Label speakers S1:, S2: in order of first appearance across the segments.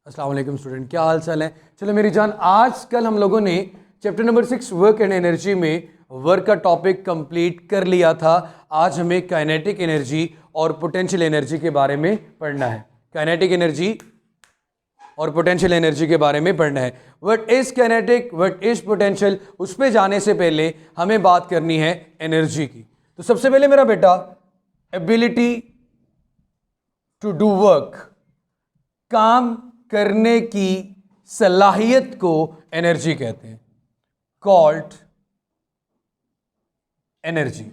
S1: अस्सलाम वालेकुम स्टूडेंट, क्या हाल चाल है। चलो मेरी जान, आज कल हम लोगों ने chapter number 6 work and energy में वर्क का टॉपिक कंप्लीट कर लिया था। आज हमें काइनेटिक एनर्जी और पोटेंशियल एनर्जी के बारे में पढ़ना है। काइनेटिक एनर्जी और पोटेंशियल एनर्जी के बारे में पढ़ना है। What is kinetic, what is potential, उस पर जाने से पहले हमें बात करनी है एनर्जी की। तो सबसे पहले मेरा बेटा, एबिलिटी टू डू वर्क, काम करने की सलाहियत को एनर्जी कहते हैं, called energy.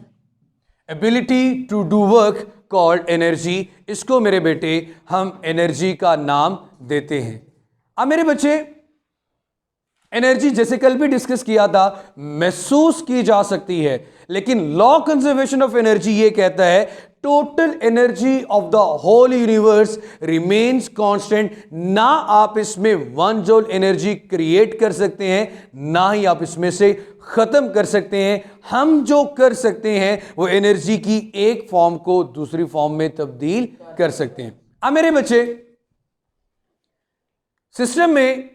S1: Ability to do work called energy, इसको मेरे बेटे हम एनर्जी का नाम देते हैं। अब मेरे बच्चे, एनर्जी जैसे कल भी डिस्कस किया था, महसूस की जा सकती है, लेकिन लॉ कंजर्वेशन ऑफ एनर्जी ये कहता है total energy of the whole universe remains constant. ना आप इसमें 1 जूल एनर्जी क्रिएट कर सकते हैं, ना ही आप इसमें से खत्म कर सकते हैं। हम जो कर सकते हैं वो एनर्जी की एक फॉर्म को दूसरी फॉर्म में तब्दील कर सकते हैं। अब मेरे बच्चे, सिस्टम में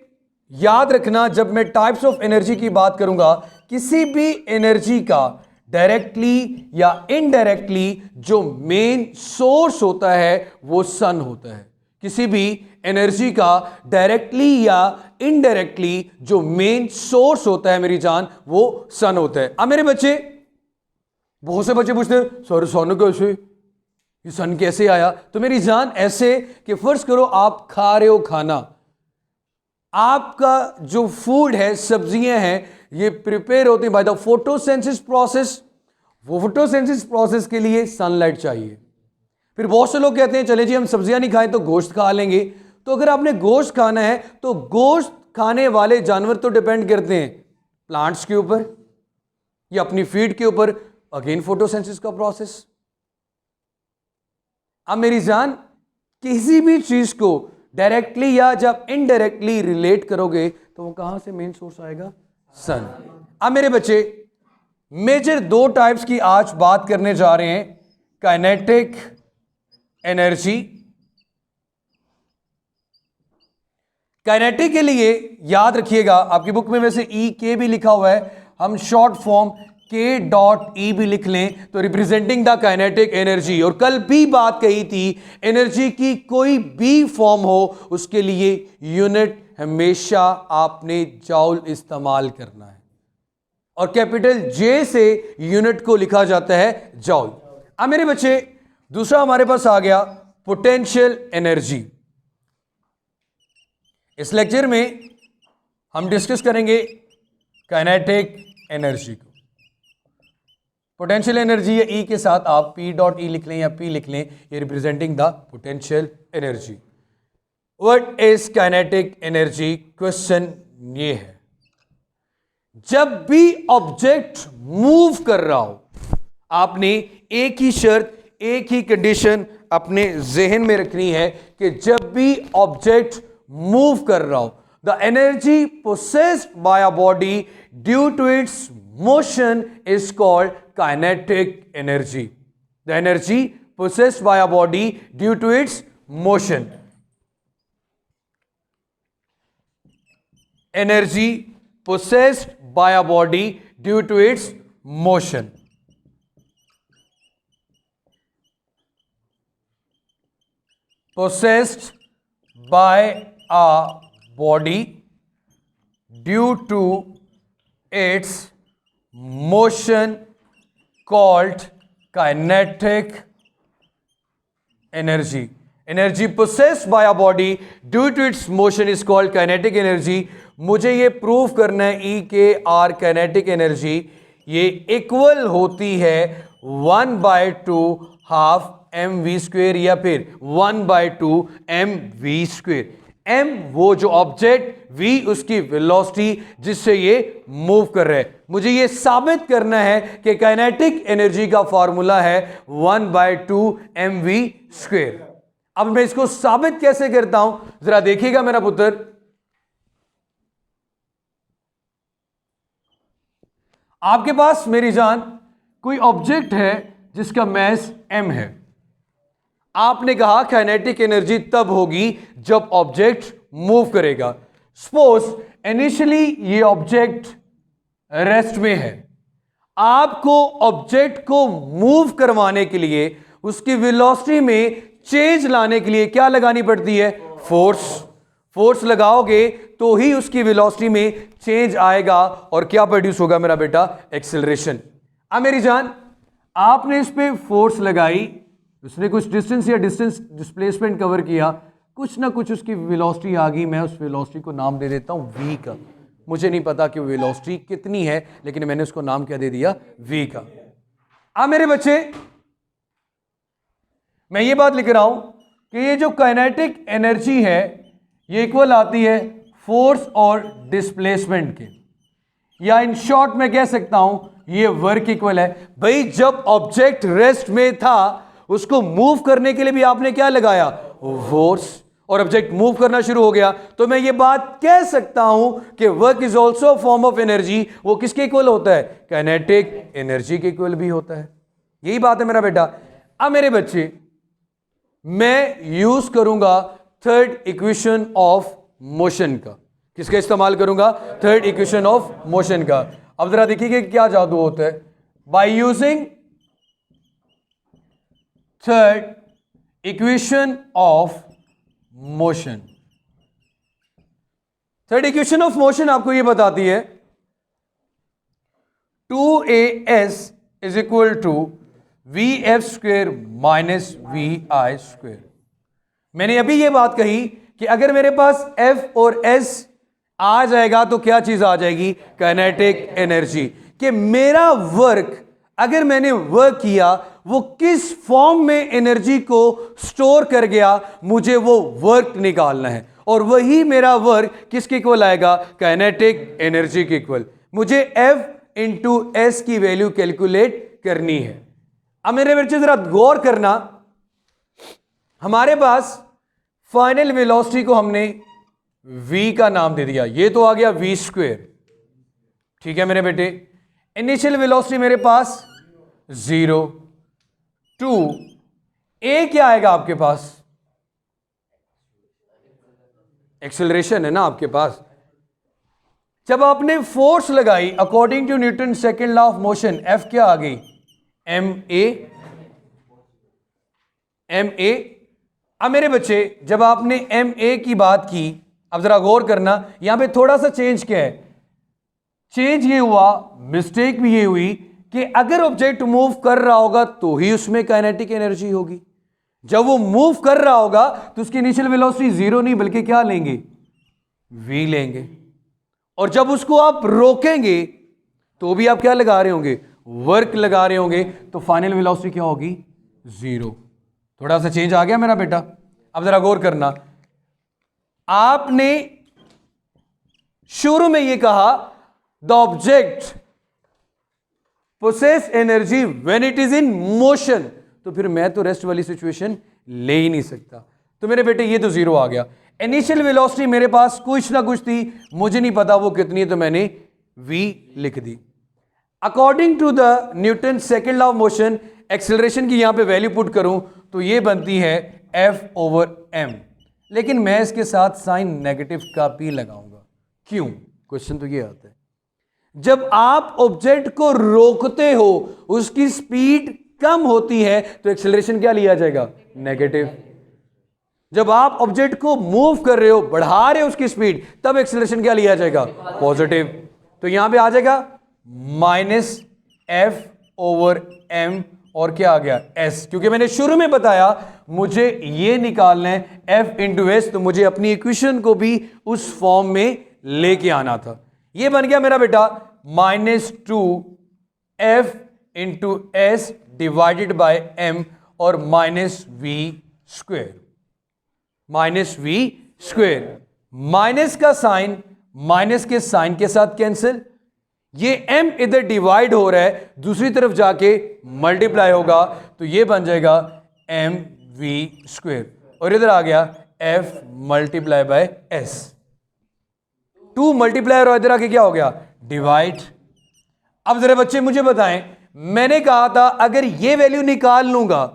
S1: याद रखना, जब मैं टाइप्स ऑफ एनर्जी की बात करूंगा, किसी भी एनर्जी का डायरेक्टली या इनडायरेक्टली जो मेन सोर्स होता है वो सन होता है। किसी भी एनर्जी का डायरेक्टली या इनडायरेक्टली जो मेन सोर्स होता है मेरी जान, वो सन होता है। अब मेरे बच्चे, बहुत से बच्चे पूछते हैं सर सन कैसे, ये सन कैसे आया। तो मेरी जान ऐसे कि फर्ज करो आप खा रहे हो खाना, आपका जो फूड है, सब्जियां हैं, ये प्रिपेयर होती हैं बाय द फोटोसिंथेसिस प्रोसेस। वो फोटोसिंथेसिस प्रोसेस के लिए सनलाइट चाहिए। फिर बहुत से लोग कहते हैं चले जी हम सब्जियां नहीं खाएं तो गोश्त खा लेंगे। तो अगर आपने गोश्त खाना है तो गोश्त खाने वाले जानवर तो डिपेंड करते हैं प्लांट्स के ऊपर या अपनी फीड के ऊपर, अगेन फोटोसिंथेसिस का प्रोसेस। अब मेरी जान, किसी भी चीज को डायरेक्टली या जब इनडायरेक्टली रिलेट करोगे तो वो कहां से मेन सोर्स आएगा, सन। अब मेरे बच्चे, मेजर 2 टाइप्स की आज बात करने जा रहे हैं, काइनेटिक एनर्जी। काइनेटिक के लिए याद रखिएगा, आपकी बुक में वैसे ई के भी लिखा हुआ है, हम शॉर्ट फॉर्म K.E भी लिख लें तो रिप्रेजेंटिंग द काइनेटिक एनर्जी। और कल भी बात कही थी, एनर्जी की कोई भी फॉर्म हो उसके लिए यूनिट हमेशा आपने जॉल इस्तेमाल करना है, और कैपिटल J से यूनिट को लिखा जाता है जॉल। अब मेरे बच्चे, दूसरा हमारे पास आ गया पोटेंशियल एनर्जी। इस लेक्चर में हम डिस्कस करेंगे काइनेटिक एनर्जी को। पोटेंशियल एनर्जी या ई के साथ आप P.E लिख लें या P लिख लें, ये representing the potential energy. What is kinetic energy, question ये है, जब भी ऑब्जेक्ट मूव कर रहा हो, आपने एक ही शर्त, एक ही कंडीशन अपने जहन में रखनी है कि जब भी ऑब्जेक्ट मूव कर रहा हो, the energy possessed by a body due to its motion is called kinetic energy. The energy possessed by a body due to its motion. Energy possessed by a body due to its motion. Possessed by a body due to its motion called kinetic energy. Energy possessed by a body due to its motion is called kinetic energy. मुझे ये prove करना है E के R kinetic energy ये equal होती है 1/2 half mv square या फिर 1/2 mv²। m वो जो ऑब्जेक्ट, v उसकी वेलोसिटी जिससे ये मूव कर रहा है। मुझे ये साबित करना है कि काइनेटिक एनर्जी का फॉर्मूला है 1/2 mv²। अब मैं इसको साबित कैसे करता हूं, जरा देखिएगा मेरा पुत्र। आपके पास मेरी जान कोई ऑब्जेक्ट है जिसका मैस m है। आपने कहा काइनेटिक एनर्जी तब होगी जब ऑब्जेक्ट मूव करेगा। सपोज इनिशियली ये ऑब्जेक्ट रेस्ट में है, आपको ऑब्जेक्ट को मूव करवाने के लिए, उसकी वेलोसिटी में चेंज लाने के लिए क्या लगानी पड़ती है? फोर्स। फोर्स लगाओगे तो ही उसकी वेलोसिटी में चेंज आएगा और क्या प्रोड्यूस होगा मेरा बेटा? एक्सेलरेशन। अब मेरी जान, आपने इस पे फोर्स लगाई, उसने कुछ डिस्टेंस या डिस्टेंस डिस्प्लेसमेंट कवर किया, कुछ ना कुछ उसकी वेलोसिटी आ गई, मैं उस वेलोसिटी को नाम दे देता हूं v का। मुझे नहीं पता कि वेलोसिटी कितनी है, लेकिन मैंने उसको नाम क्या दे दिया? v का। अब मेरे बच्चे, मैं ये बात लिख रहा हूं कि ये जो काइनेटिक एनर्जी है ये इक्वल आती है फोर्स और डिस्प्लेसमेंट के, या इन शॉर्ट में कह सकता हूं ये वर्क इक्वल है। भाई जब ऑब्जेक्ट रेस्ट में था, उसको मूव करने के लिए भी आपने क्या लगाया? फोर्स। और ऑब्जेक्ट मूव करना शुरू हो गया, तो मैं ये बात कह सकता हूं कि work is also form of energy. वो किसके इक्वल होता है? काइनेटिक एनर्जी के इक्वल भी होता है। यही बात है मेरा बेटा। अब मेरे बच्चे, मैं यूज करूंगा थर्ड इक्वेशन ऑफ मोशन का। किसका इस्तेमाल करूंगा? थर्ड इक्वेशन ऑफ मोशन का। अब जरा देखिए क्या जादू होता है। By using third equation of motion, third equation of motion आपको यह बताती है 2as is equal to vf square minus vi square. मैंने अभी यह बात कही कि अगर मेरे पास f और s आ जाएगा तो क्या चीज आ जाएगी? Kinetic energy. कि मेरा वर्क, अगर मैंने वर्क किया, वो किस फॉर्म में एनर्जी को स्टोर कर गया, मुझे वो वर्क निकालना है। और वही मेरा वर्क किसके इक्वल आएगा? काइनेटिक एनर्जी के इक्वल। मुझे F इंटू एस की वैल्यू कैलकुलेट करनी है। अब मेरे बच्चे जरा गौर करना, हमारे पास फाइनल वेलोसिटी को हमने v का नाम दे दिया, ये तो आ गया v स्क्वेयर। ठीक है मेरे बेटे। इनिशियल वेलोसिटी मेरे पास 0 2 a क्या आएगा आपके पास? एक्सेलरेशन है ना आपके पास। जब आपने फोर्स लगाई according to Newton second law of motion, F क्या आ गई? ma। अब मेरे बच्चे, जब आपने ma की बात की, अब जरा गौर करना, यहां पे थोड़ा सा चेंज क्या है? चेंज ये हुआ, मिस्टेक भी ये हुई कि अगर ऑब्जेक्ट मूव कर रहा होगा तो ही उसमें काइनेटिक एनर्जी होगी। जब वो मूव कर रहा होगा तो उसकी इनिशियल वेलोसिटी 0 नहीं बल्कि क्या लेंगे? v लेंगे। और जब उसको आप रोकेंगे तो भी आप क्या लगा रहे होंगे? वर्क लगा रहे होंगे। तो फाइनल वेलोसिटी क्या होगी? 0। थोड़ा सा चेंज आ गया मेरा बेटा। अब जरा गौर करना, आपने शुरू में ये कहा the object possess energy when it is in motion, तो फिर मैं तो रेस्ट वाली सिचुएशन ले ही नहीं सकता। तो मेरे बेटे ये तो 0 आ गया। इनिशियल वेलोसिटी मेरे पास कुछ ना कुछ थी, मुझे नहीं पता वो कितनी है, तो मैंने v लिख दी। According to the Newton second law of motion, acceleration की यहां पे वैल्यू पुट करूं तो ये बनती है F/m। लेकिन मैं इसके साथ साइन नेगेटिव का भी लगाऊंगा। क्यों? क्वेश्चन तो ये आता है, जब आप ऑब्जेक्ट को रोकते हो, उसकी स्पीड कम होती है तो एक्सेलरेशन क्या लिया जाएगा? नेगेटिव। जब आप ऑब्जेक्ट को मूव कर रहे हो, बढ़ा रहे हो उसकी स्पीड, तब एक्सेलरेशन क्या लिया जाएगा? पॉजिटिव। तो यहां पे आ जाएगा -F/m और क्या आ गया? s। क्योंकि मैंने शुरू में बताया मुझे ये निकालना है F इंटू एस, तो मुझे अपनी इक्वेशन को भी उस फॉर्म में लेके आना था। ये बन गया मेरा बेटा -2F into S divided by m और -v square. -v square, minus का साइन माइनस के साइन के साथ कैंसिल, ये m इधर डिवाइड हो रहा है, दूसरी तरफ जाके मल्टीप्लाई होगा, तो ये बन जाएगा mv स्क्वेयर और इधर आ गया f multiply by s। 2 multiply और इधर आके क्या हो गया? डिवाइड। अब जरा बच्चे मुझे बताएं, मैंने कहा था अगर ये वैल्यू निकाल लूंगा,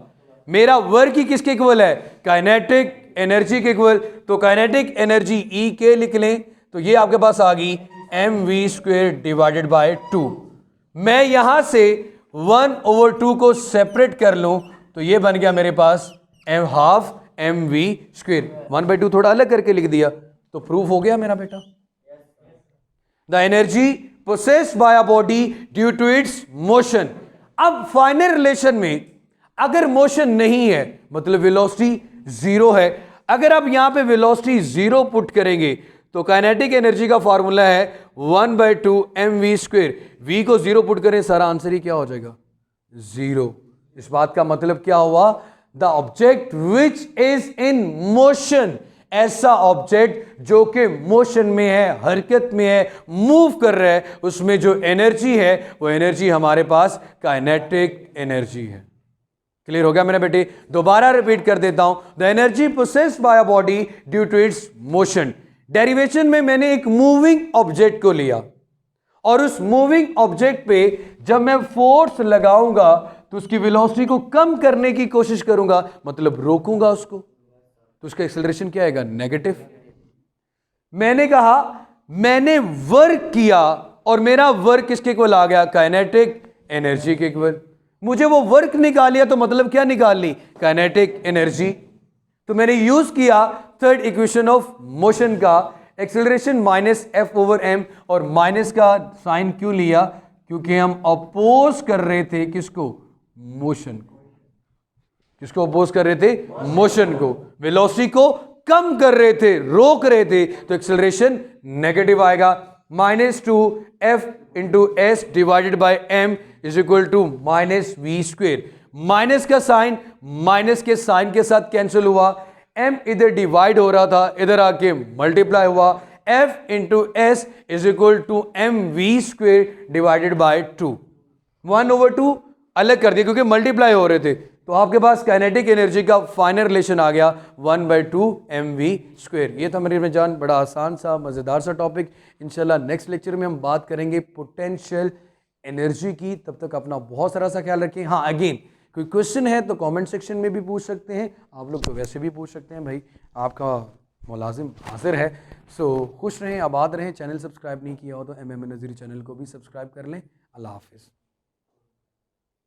S1: मेरा वर्क ही किसके इक्वल है? काइनेटिक एनर्जी के इक्वल, तो काइनेटिक एनर्जी ई के लिख लें, तो ये आपके पास आ गई mv² डिवाइडेड बाय 2। मैं यहां से 1/2 को सेपरेट कर लूं तो ये बन गया मेरे पास हाफ mv²। 1/2 थोड़ा अलग करके लिख दिया तो प्रूफ हो गया मेरा बेटा। The energy possessed by a body due to its motion. अब फाइनल रिलेशन में अगर मोशन नहीं है मतलब वेलोसिटी 0 है, अगर आप यहां पे वेलोसिटी 0 पुट करेंगे तो काइनेटिक एनर्जी का फॉर्मूला है 1/2 mv²। v को 0 पुट करें, सारा आंसर ही क्या हो जाएगा 0। इस बात का मतलब क्या हुआ, the object which is in motion, ऐसा ऑब्जेक्ट जो कि मोशन में है, हरकत में है, मूव कर रहा है, उसमें जो एनर्जी है वो एनर्जी हमारे पास काइनेटिक एनर्जी है। क्लियर हो गया मेरे बेटे? दोबारा रिपीट कर देता हूं, the energy possessed by a body due to its motion. Derivation में मैंने एक मूविंग ऑब्जेक्ट को लिया और उस मूविंग ऑब्जेक्ट पे जब मैं फोर्स लगाऊंगा तो उसकी वेलोसिटी को कम करने की कोशिश करूंगा, मतलब रोकूंगा उसको, तो उसका एक्सेलरेशन क्या आएगा नेगेटिव। मैंने कहा मैंने वर्क किया और मेरा वर्क किसके इक्वल आ गया, काइनेटिक एनर्जी के इक्वल। मुझे वो वर्क निकाल लिया तो मतलब क्या निकाल ली, काइनेटिक एनर्जी। तो मैंने यूज किया थर्ड इक्वेशन ऑफ मोशन का, एक्सेलरेशन माइनस F/m, और माइनस का साइन क्यों लिया, क्योंकि हम अपोज कर रहे थे किसको, मोशन को। किसको अपोज कर रहे थे, मोशन को। वेलोसिटी को कम कर रहे थे, रोक रहे थे, तो एक्सेलरेशन नेगेटिव आएगा। -2F × s divided by m is equal to -v²। Minus का साइन माइनस के साइन के साथ कैंसिल हुआ, m इधर डिवाइड हो रहा था, इधर आके मल्टीप्लाई हुआ, F × s is equal to mv² divided by 2। 1/2 अलग कर दिया क्योंकि मल्टीप्लाई हो रहे थे, तो आपके पास काइनेटिक एनर्जी का फाइनल रिलेशन आ गया 1/2 mv²। ये था मेरी जान बड़ा आसान सा मजेदार सा टॉपिक। इंशाल्लाह नेक्स्ट लेक्चर में हम बात करेंगे पोटेंशियल एनर्जी की। तब तक अपना बहुत सारा सा ख्याल रखें। हाँ, अगेन कोई क्वेश्चन है तो कमेंट सेक्शन में भी पूछ सकते हैं, आप लोग तो वैसे भी पूछ सकते हैं, भाई आपका मुलाजिम हाजिर है। सो खुश रहें, आबाद रहें। चैनल सब्सक्राइब नहीं किया हो तो MM नज़ीर चैनल को भी सब्सक्राइब कर लें। अल्लाह हाफिज़।